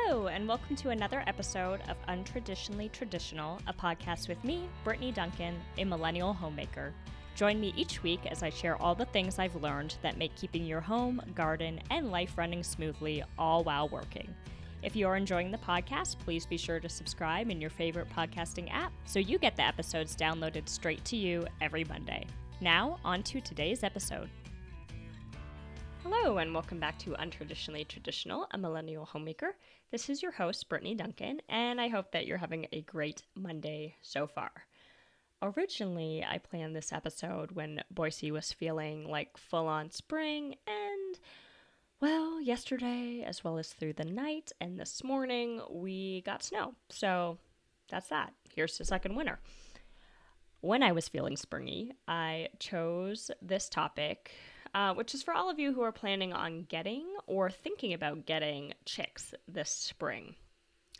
Hello, and welcome to another episode of Untraditionally Traditional, a podcast with me, Brittany Duncan, a millennial homemaker. Join me each week as I share all the things I've learned that make keeping your home, garden, and life running smoothly, all while working. If you are enjoying the podcast, please be sure to subscribe in your favorite podcasting app so you get the episodes downloaded straight to you every Monday. Now, on to today's episode. Hello, and welcome back to Untraditionally Traditional, a millennial homemaker. This is your host, Brittany Duncan, and I hope that you're having a great Monday so far. Originally, I planned this episode when Boise was feeling like full-on spring, and, well, yesterday, as well as through the night and this morning, we got snow. So that's that. Here's the second winter. When I was feeling springy, I chose this topic, which is for all of you who are planning on getting or thinking about getting chicks this spring.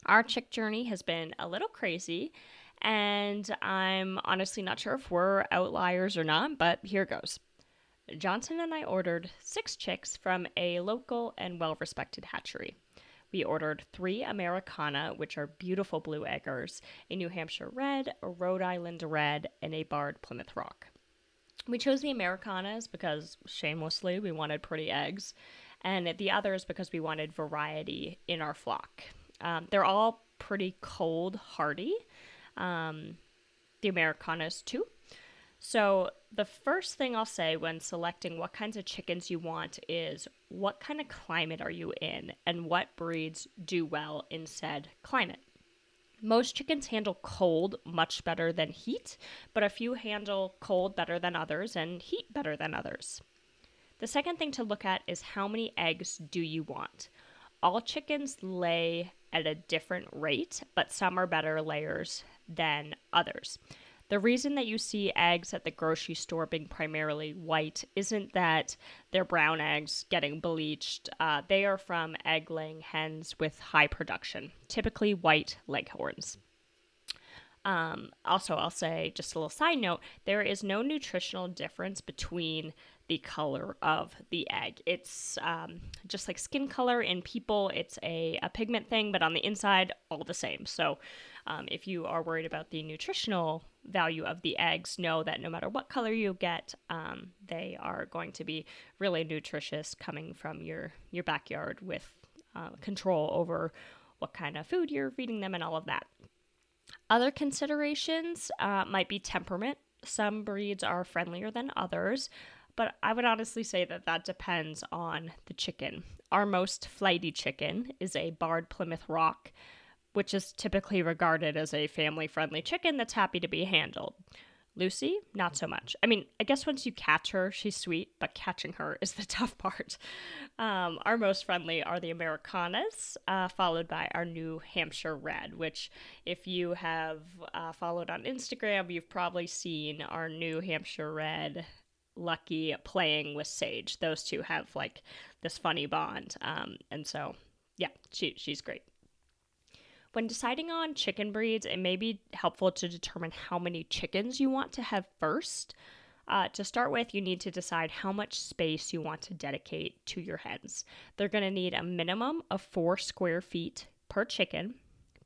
Our chick journey has been a little crazy, and I'm honestly not sure if we're outliers or not, but here goes. Johnson and I ordered 6 chicks from a local and well-respected hatchery. We ordered 3 Americana, which are beautiful blue eggers, a New Hampshire red, a Rhode Island red, and a barred Plymouth Rock. We chose the Americanas because, shamelessly, we wanted pretty eggs, and the others because we wanted variety in our flock. They're all pretty cold hardy, the Americanas too. So the first thing I'll say when selecting what kinds of chickens you want is what kind of climate are you in and what breeds do well in said climate. Most chickens handle cold much better than heat, but a few handle cold better than others and heat better than others. The second thing to look at is how many eggs do you want. All chickens lay at a different rate, but some are better layers than others. The reason that you see eggs at the grocery store being primarily white isn't that they're brown eggs getting bleached. They are from egg-laying hens with high production, typically white leghorns. Also, I'll say, just a little side note, there is no nutritional difference between the color of the egg. It's just like skin color in people. It's a pigment thing, but on the inside, all the same. So if you are worried about the nutritional value of the eggs, know that no matter what color you get, they are going to be really nutritious coming from your backyard with control over what kind of food you're feeding them and all of that. Other considerations might be temperament. Some breeds are friendlier than others, but I would honestly say that depends on the chicken. Our most flighty chicken is a barred Plymouth Rock, which is typically regarded as a family-friendly chicken that's happy to be handled. Lucy, not so much. I mean, I guess once you catch her, she's sweet, but catching her is the tough part. Our most friendly are the Americanas, followed by our New Hampshire red, which if you have followed on Instagram, you've probably seen our New Hampshire red Lucky playing with Sage. Those two have like this funny bond. And so, yeah, she's great. When deciding on chicken breeds, it may be helpful to determine how many chickens you want to have first. To start with, you need to decide how much space you want to dedicate to your hens. They're going to need a minimum of 4 square feet per chicken,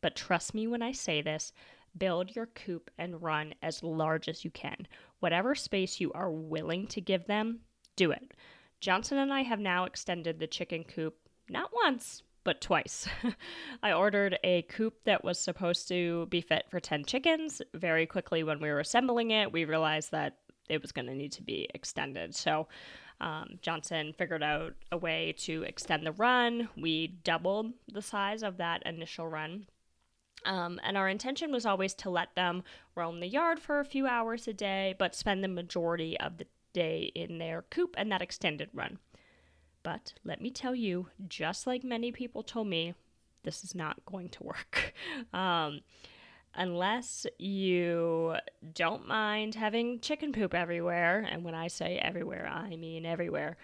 but trust me when I say this, build your coop and run as large as you can. Whatever space you are willing to give them, do it. Johnson and I have now extended the chicken coop not once, but twice. I ordered a coop that was supposed to be fit for 10 chickens. Very quickly when we were assembling it, we realized that it was going to need to be extended. So Johnson figured out a way to extend the run. We doubled the size of that initial run. And our intention was always to let them roam the yard for a few hours a day, but spend the majority of the day in their coop and that extended run. But let me tell you, just like many people told me, this is not going to work. Unless you don't mind having chicken poop everywhere, and when I say everywhere, I mean everywhere.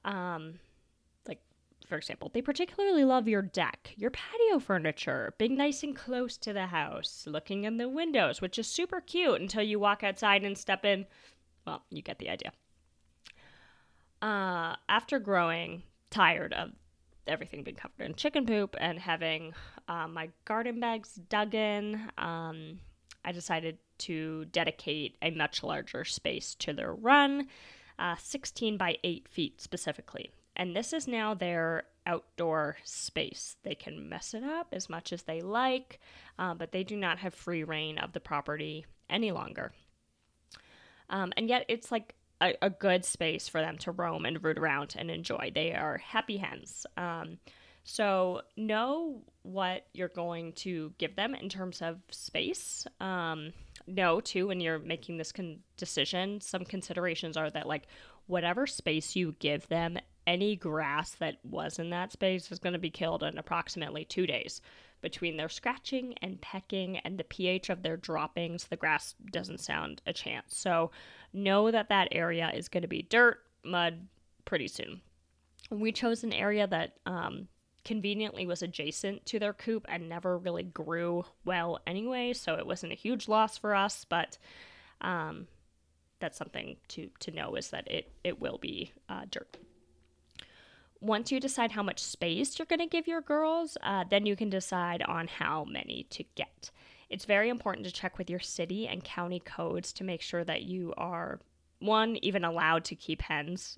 Like, for example, they particularly love your deck, your patio furniture, being nice and close to the house, looking in the windows, which is super cute until you walk outside and step in. Well, you get the idea. After growing tired of everything being covered in chicken poop and having my garden bags dug in, I decided to dedicate a much larger space to their run, 16 by 8 feet specifically. And this is now their outdoor space. They can mess it up as much as they like, but they do not have free reign of the property any longer. And yet it's like a good space for them to roam and root around and enjoy. They are happy hens. So know what you're going to give them in terms of space. Know too, when you're making this decision, some considerations are that like whatever space you give them, any grass that was in that space is going to be killed in approximately 2 days. Between their scratching and pecking and the pH of their droppings, the grass doesn't stand a chance. So know that that area is going to be dirt, mud pretty soon. We chose an area that conveniently was adjacent to their coop and never really grew well anyway, so it wasn't a huge loss for us, but that's something to know, is that it will be dirt. Once you decide how much space you're going to give your girls, then you can decide on how many to get. It's very important to check with your city and county codes to make sure that you are, one, even allowed to keep hens,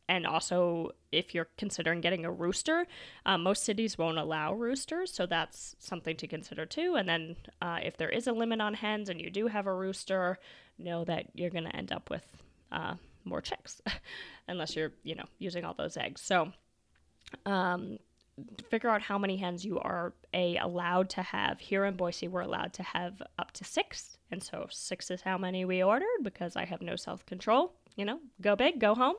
and also if you're considering getting a rooster, most cities won't allow roosters, so that's something to consider too. And then if there is a limit on hens and you do have a rooster, know that you're going to end up with more chicks unless you're, using all those eggs. So figure out how many hens you are allowed to have. Here in Boise, we're allowed to have up to 6, and so 6 is how many we ordered because I have no self-control. Go big, go home.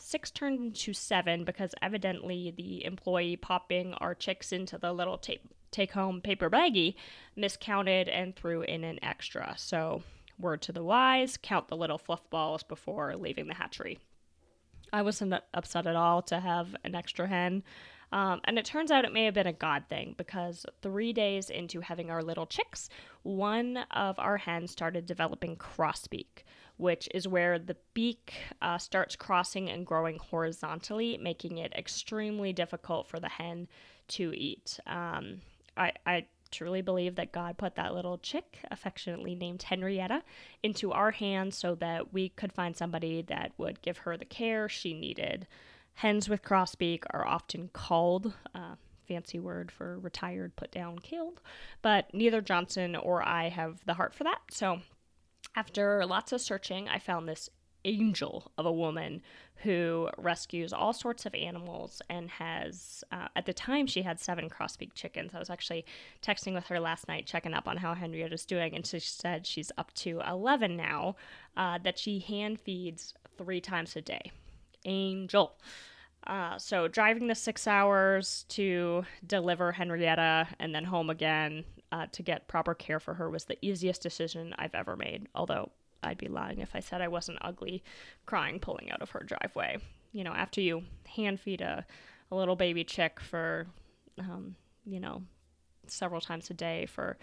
6 turned into 7 because evidently the employee popping our chicks into the little take-home paper baggie miscounted and threw in an extra. So word to the wise, count the little fluff balls before leaving the hatchery. I wasn't upset at all to have an extra hen. And it turns out it may have been a God thing because 3 days into having our little chicks, one of our hens started developing crossbeak, which is where the beak starts crossing and growing horizontally, making it extremely difficult for the hen to eat. I truly believe that God put that little chick, affectionately named Henrietta, into our hands so that we could find somebody that would give her the care she needed. Hens with crossbeak are often called, fancy word for retired, put down, killed, but neither Johnson or I have the heart for that. So after lots of searching, I found this angel of a woman who rescues all sorts of animals and has, at the time, she had 7 crossbeak chickens. I was actually texting with her last night, checking up on how Henrietta's doing, and she said she's up to 11 now, that she hand feeds 3 times a day. Angel. So driving the 6 hours to deliver Henrietta and then home again to get proper care for her was the easiest decision I've ever made, although I'd be lying if I said I wasn't ugly crying pulling out of her driveway. After you hand feed a little baby chick for, several times a day for,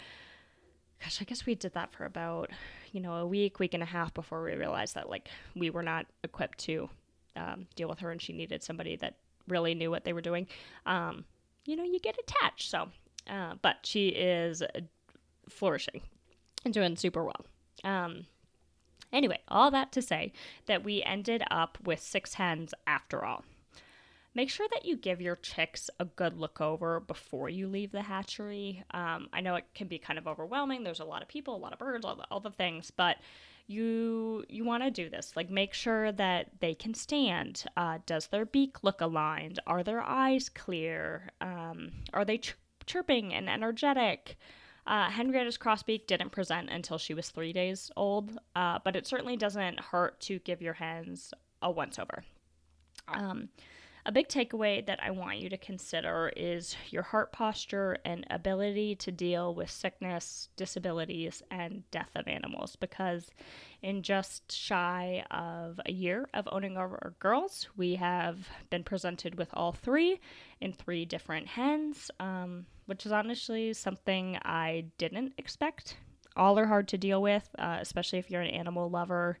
gosh, I guess we did that for about, a week and a half before we realized that, we were not equipped to deal with her and she needed somebody that really knew what they were doing. You get attached. So, but she is flourishing and doing super well. Anyway, all that to say that we ended up with 6 hens after all. Make sure that you give your chicks a good look over before you leave the hatchery. I know it can be kind of overwhelming. There's a lot of people, a lot of birds, all the things, but you want to do this. Make sure that they can stand. Does their beak look aligned? Are their eyes clear? Are they chirping and energetic? Henrietta's crossbeak didn't present until she was 3 days old, but it certainly doesn't hurt to give your hens a once-over. A big takeaway that I want you to consider is your heart posture and ability to deal with sickness, disabilities, and death of animals, because in just shy of a year of owning our girls, we have been presented with all 3 in 3 different hens, which is honestly something I didn't expect. All are hard to deal with, especially if you're an animal lover.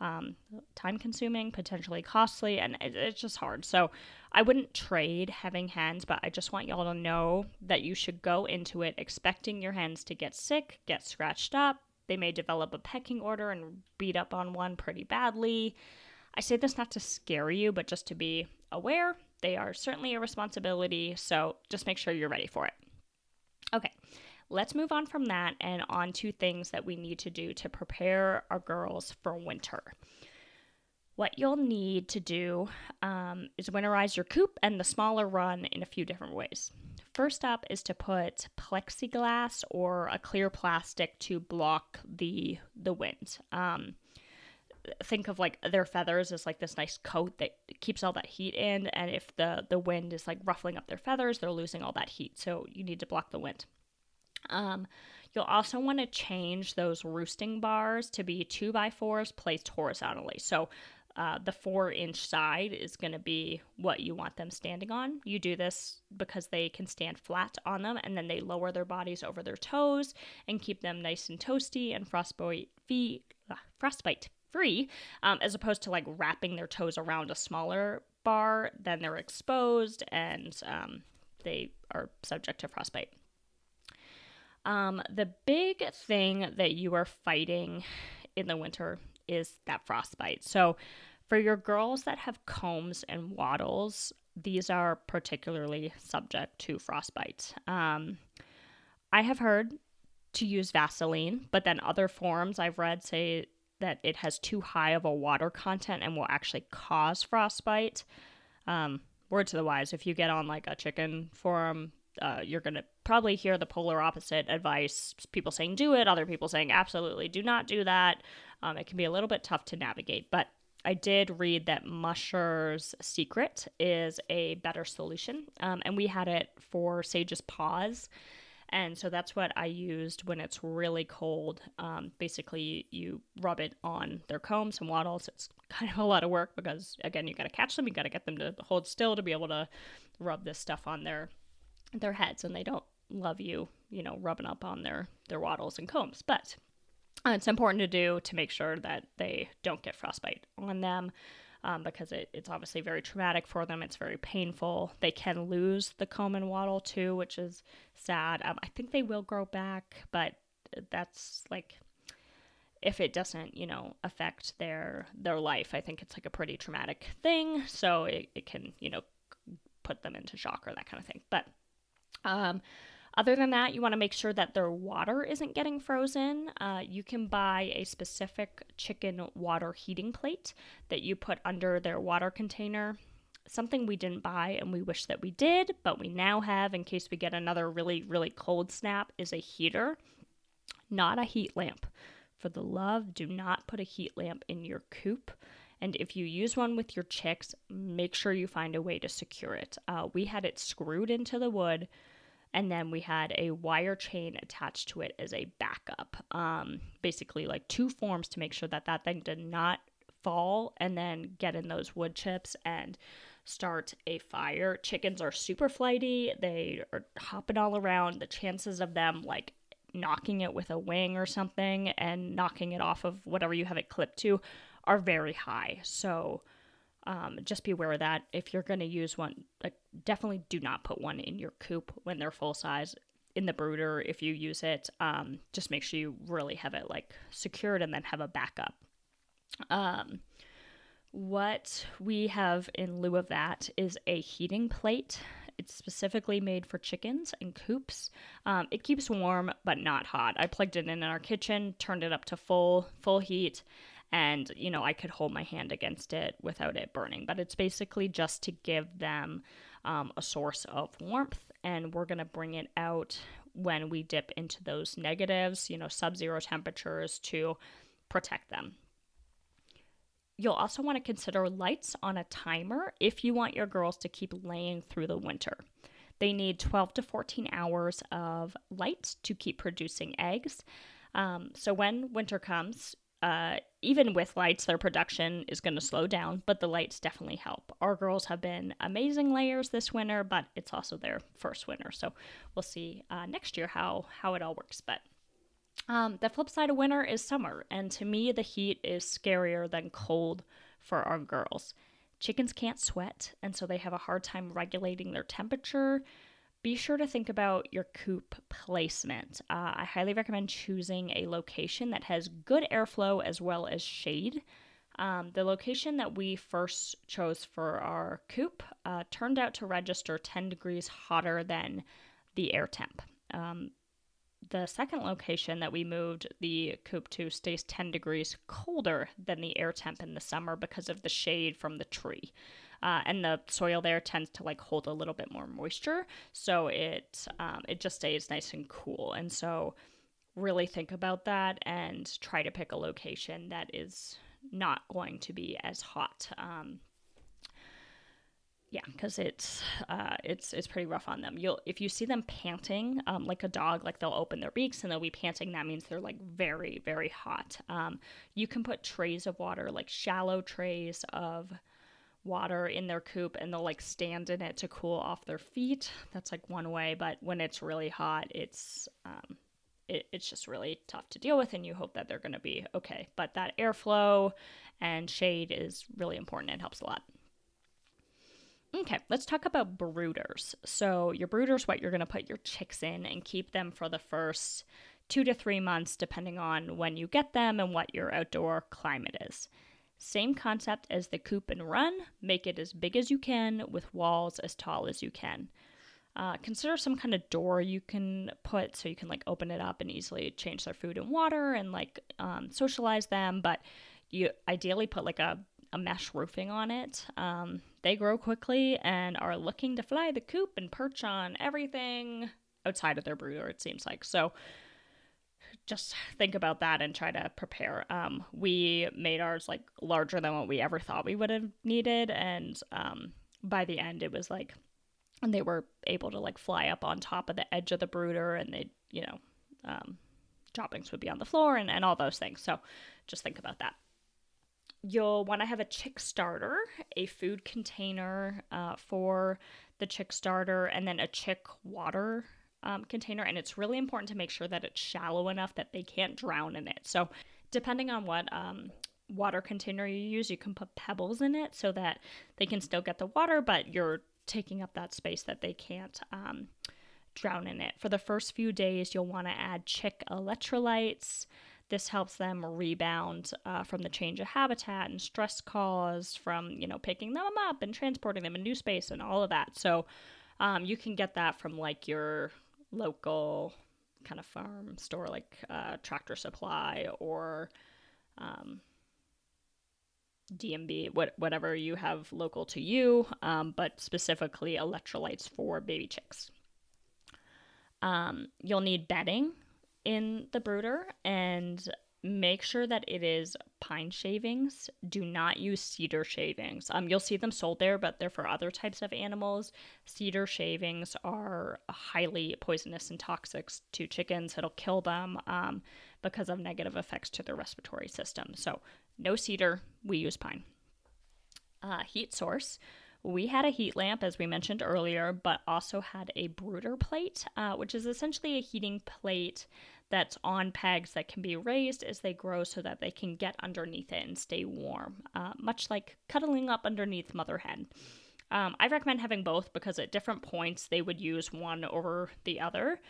time consuming, potentially costly, and it's just hard. So I wouldn't trade having hens, but I just want y'all to know that you should go into it expecting your hens to get sick, get scratched up. They may develop a pecking order and beat up on one pretty badly. I say this not to scare you, but just to be aware. They are certainly a responsibility, so just make sure you're ready for it. Okay, let's move on from that and on to things that we need to do to prepare our girls for winter. What you'll need to do is winterize your coop and the smaller run in a few different ways. First up is to put plexiglass or a clear plastic to block the wind. Think of like their feathers as like this nice coat that keeps all that heat in, and if the wind is like ruffling up their feathers, they're losing all that heat, so you need to block the wind. You'll also want to change those roosting bars to be 2x4s placed horizontally. So the 4-inch side is going to be what you want them standing on. You do this because they can stand flat on them, and then they lower their bodies over their toes and keep them nice and toasty and frostbite free, as opposed to like wrapping their toes around a smaller bar. Then they're exposed and they are subject to frostbite. The big thing that you are fighting in the winter is that frostbite. So for your girls that have combs and wattles, these are particularly subject to frostbite. I have heard to use Vaseline, but then other forums I've read say that it has too high of a water content and will actually cause frostbite. Word to the wise, if you get on like a chicken forum, you're going to probably hear the polar opposite advice. People saying do it, other people saying absolutely do not do that. It can be a little bit tough to navigate, but I did read that Musher's Secret is a better solution. And we had it for Sage's Paws. And so that's what I used when it's really cold. Basically, you rub it on their combs and wattles. It's kind of a lot of work because, again, you got to catch them. You got to get them to hold still to be able to rub this stuff on their heads. And they don't love you, rubbing up on their wattles and combs. But it's important to do to make sure that they don't get frostbite on them. Because it's obviously very traumatic for them. It's very painful. They can lose the comb and wattle too, which is sad. I think they will grow back, but that's like, if it doesn't, affect their life, I think it's like a pretty traumatic thing. So it can, put them into shock or that kind of thing. But other than that, you want to make sure that their water isn't getting frozen. You can buy a specific chicken water heating plate that you put under their water container. Something we didn't buy and we wish that we did, but we now have in case we get another really, really cold snap, is a heater, not a heat lamp. For the love, do not put a heat lamp in your coop. And if you use one with your chicks, make sure you find a way to secure it. We had it screwed into the wood, and then we had a wire chain attached to it as a backup. Basically like 2 forms to make sure that that thing did not fall and then get in those wood chips and start a fire. Chickens are super flighty. They are hopping all around. The chances of them like knocking it with a wing or something and knocking it off of whatever you have it clipped to are very high. So just be aware of that. If you're going to use one, like, definitely do not put one in your coop when they're full size. In the brooder, if you use it, just make sure you really have it like secured and then have a backup. What we have in lieu of that is a heating plate. It's specifically made for chickens and coops. It keeps warm but not hot. I plugged it in our kitchen, turned it up to full heat, and I could hold my hand against it without it burning. But it's basically just to give them a source of warmth, and we're going to bring it out when we dip into those negatives, sub-zero temperatures, to protect them. You'll also want to consider lights on a timer if you want your girls to keep laying through the winter. They need 12 to 14 hours of light to keep producing eggs. So when winter comes, even with lights, their production is going to slow down, but the lights definitely help. Our girls have been amazing layers this winter, but it's also their first winter. So we'll see next year how it all works. But The flip side of winter is summer, and to me, the heat is scarier than cold for our girls. Chickens can't sweat, and so they have a hard time regulating their temperature. Be sure to think about your coop placement. I highly recommend choosing a location that has good airflow as well as shade. The location that we first chose for our coop turned out to register 10 degrees hotter than the air temp. The second location that we moved the coop to stays 10 degrees colder than the air temp in the summer because of the shade from the tree. And the soil there tends to like hold a little bit more moisture, so it just stays nice and cool. And so really think about that and try to pick a location that is not going to be as hot. Yeah, because it's pretty rough on them. If you see them panting, like a dog, like they'll open their beaks and they'll be panting. That means they're like very, very hot. You can put trays of water, like shallow trays of water in their coop, and they'll like stand in it to cool off their feet. That's like one way. But when it's really hot, it's just really tough to deal with, and you hope that they're going to be okay. But that airflow and shade is really important. It helps a lot. Okay, let's talk about brooders. So, your brooders, what you're going to put your chicks in and keep them for the first 2 to 3 months, depending on when you get them and what your outdoor climate is. Same concept as the coop and run. Make it as big as you can with walls as tall as you can. Consider some kind of door you can put so you can like open it up and easily change their food and water and like socialize them. But you ideally put like a mesh roofing on it. They grow quickly and are looking to fly the coop and perch on everything outside of their brooder, it seems like. So just think about that and try to prepare. We made ours like larger than what we ever thought we would have needed. And by the end, it was like, and they were able to like fly up on top of the edge of the brooder, and they, droppings would be on the floor and all those things. So just think about that. You'll want to have a chick starter, a food container for the chick starter, and then a chick water container. And it's really important to make sure that it's shallow enough that they can't drown in it. So depending on what water container you use, you can put pebbles in it so that they can still get the water, but you're taking up that space that they can't drown in it. For the first few days, you'll want to add chick electrolytes. This helps them rebound from the change of habitat and stress caused from, picking them up and transporting them in new space and all of that. So you can get that from like your local kind of farm store, like Tractor Supply or DMB, whatever you have local to you, but specifically electrolytes for baby chicks. You'll need bedding in the brooder, and make sure that it is pine shavings. Do not use cedar shavings. You'll see them sold there, but they're for other types of animals. Cedar shavings are highly poisonous and toxic to chickens. It'll kill them because of negative effects to their respiratory system. So no cedar, we use pine. Heat source. We had a heat lamp, as we mentioned earlier, but also had a brooder plate, which is essentially a heating plate that's on pegs that can be raised as they grow so that they can get underneath it and stay warm, much like cuddling up underneath mother hen. I recommend having both because at different points they would use one over the other.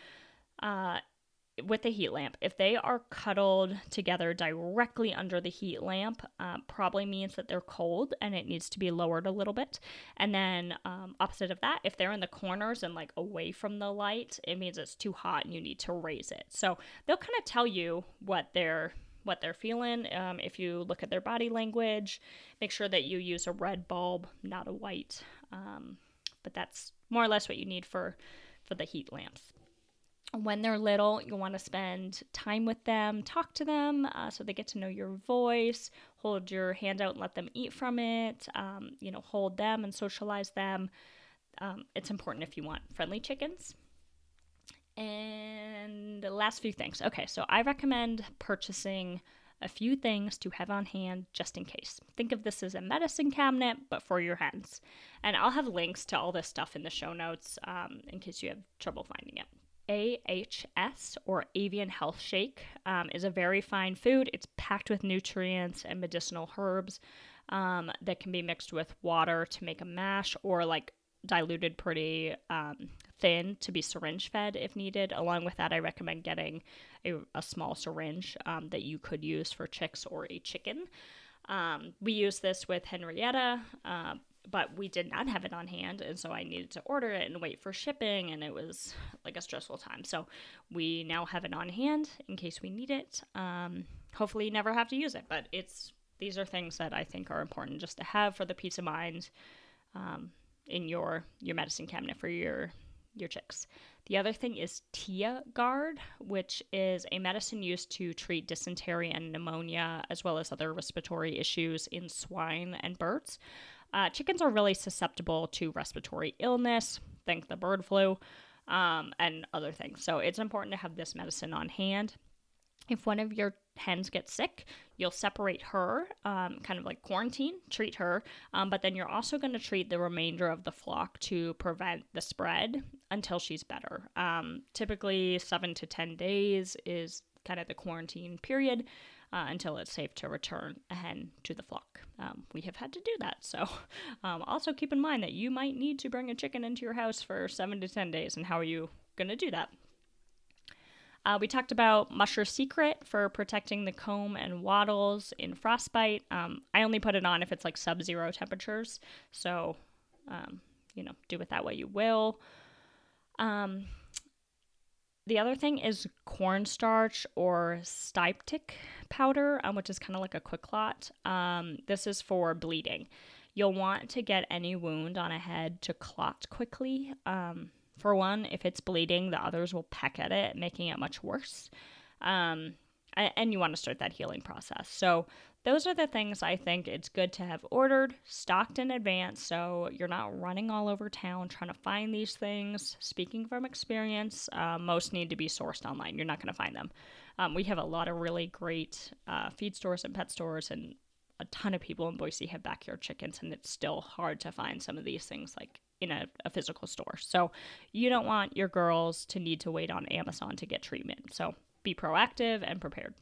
With the heat lamp, if they are cuddled together directly under the heat lamp, probably means that they're cold and it needs to be lowered a little bit. And then opposite of that, if they're in the corners and like away from the light, it means it's too hot and you need to raise it. So they'll kind of tell you what they're feeling. If you look at their body language, make sure that you use a red bulb, not a white. But that's more or less what you need for the heat lamps. When they're little, you'll want to spend time with them, talk to them so they get to know your voice, hold your hand out and let them eat from it, hold them and socialize them. It's important if you want friendly chickens. And the last few things. Okay, so I recommend purchasing a few things to have on hand just in case. Think of this as a medicine cabinet, but for your hens. And I'll have links to all this stuff in the show notes in case you have trouble finding it. AHS, or Avian Health Shake, is a very fine food. It's packed with nutrients and medicinal herbs that can be mixed with water to make a mash, or like diluted pretty thin to be syringe fed if needed. Along with that, I recommend getting a small syringe that you could use for chicks or a chicken. We use this with Henrietta, but we did not have it on hand, and so I needed to order it and wait for shipping, and it was like a stressful time. So we now have it on hand in case we need it. Hopefully you never have to use it, but these are things that I think are important just to have for the peace of mind in your medicine cabinet for your chicks. The other thing is TiaGuard, which is a medicine used to treat dysentery and pneumonia, as well as other respiratory issues in swine and birds. Chickens are really susceptible to respiratory illness, think the bird flu, and other things. So it's important to have this medicine on hand. If one of your hens gets sick, you'll separate her, kind of like quarantine, treat her, but then you're also going to treat the remainder of the flock to prevent the spread until she's better. Typically 7 to 10 days is kind of the quarantine period until it's safe to return a hen to the flock. We have had to do that, so also keep in mind that you might need to bring a chicken into your house for 7 to 10 days, and how are you going to do that? We talked about Musher Secret for protecting the comb and wattles in frostbite. I only put it on if it's like sub-zero temperatures, so, do it that way you will. The other thing is cornstarch or styptic powder, which is kind of like a quick clot. This is for bleeding. You'll want to get any wound on a head to clot quickly. For one, if it's bleeding, the others will peck at it, making it much worse. And you want to start that healing process. So those are the things I think it's good to have ordered, stocked in advance, so you're not running all over town trying to find these things. Speaking from experience, most need to be sourced online. You're not going to find them. We have a lot of really great feed stores and pet stores, and a ton of people in Boise have backyard chickens, and it's still hard to find some of these things like in a physical store. So you don't want your girls to need to wait on Amazon to get treatment. So be proactive and prepared.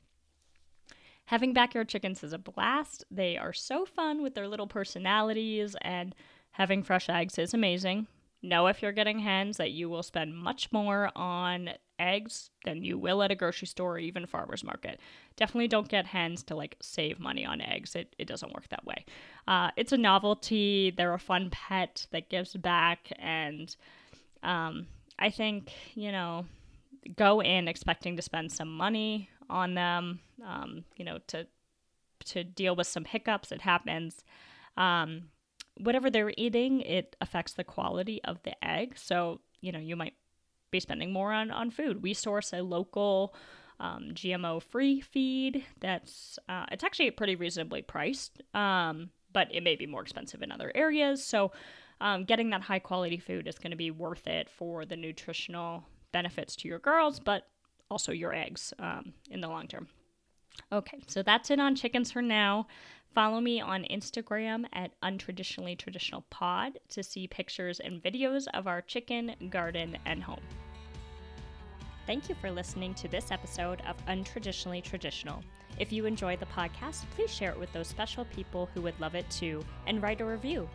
Having backyard chickens is a blast. They are so fun with their little personalities, and having fresh eggs is amazing. Know if you're getting hens that you will spend much more on eggs than you will at a grocery store or even farmer's market. Definitely don't get hens to like save money on eggs. It doesn't work that way. It's a novelty. They're a fun pet that gives back, and I think, go in expecting to spend some money on them, to deal with some hiccups. It happens. Whatever they're eating, it affects the quality of the egg. So, you might be spending more on food. We source a local GMO-free feed that's, it's actually pretty reasonably priced, but it may be more expensive in other areas. So getting that high-quality food is going to be worth it for the nutritional benefits to your girls, but also your eggs in the long term. Okay, so that's it on chickens for now. Follow me on Instagram at untraditionallytraditionalpod to see pictures and videos of our chicken, garden, and home. Thank you for listening to this episode of Untraditionally Traditional. If you enjoyed the podcast, please share it with those special people who would love it too, and write a review.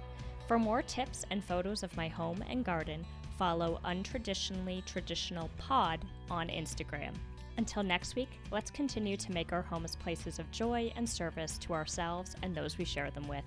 For more tips and photos of my home and garden, follow Untraditionally Traditional Pod on Instagram. Until next week, let's continue to make our homes places of joy and service to ourselves and those we share them with.